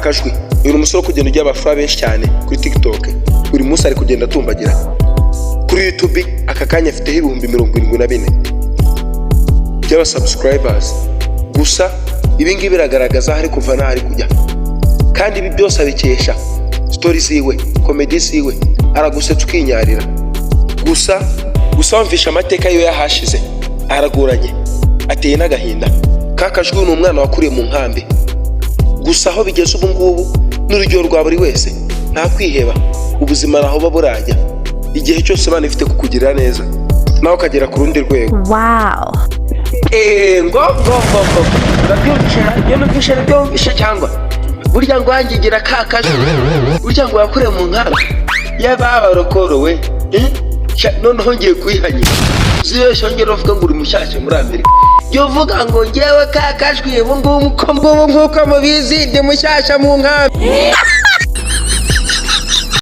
kajwi uyu umusore kugenda ujya abafura benshi cyane kuri TikTok, buri munsi ari kugenda atumbagira. Kuri YouTube aka kanya afiteho 74,000 by'aba subscribers. Gusa ibi ngibi biragaragaza hari kuva n'ahari kujya, kandi ibi byose abikesha stories ziwe, comedy ziwe, aragusetsa ukinyarira. Gusa wumvisha amateka yo yahashize aragoranye, ateye n'agahinda. Kakajwi ni umwana wakuriye mu nkambi, gusa aho bigeze ubu ngubu n'urugero rwa buri wese, nta kwiheba, ubuzima naho baburajya. Igihe cyose bana ifite kukugirira neza, nawe ukagera ku rundi rwego. Wow. Ndabyumvishe cyangwa burya ngo wangigira kakajwi, burya ngo yakuriye mu nkambi y'ababarokorowe. Noneho ngiye kwihanyira zibesha ngero uvuga ngo uri mushyashya muri Amerika. Yo vuga ngo ngewe kakajwi ubu ngubu nk'uko mubizi ndi mushyashya mu nkambi.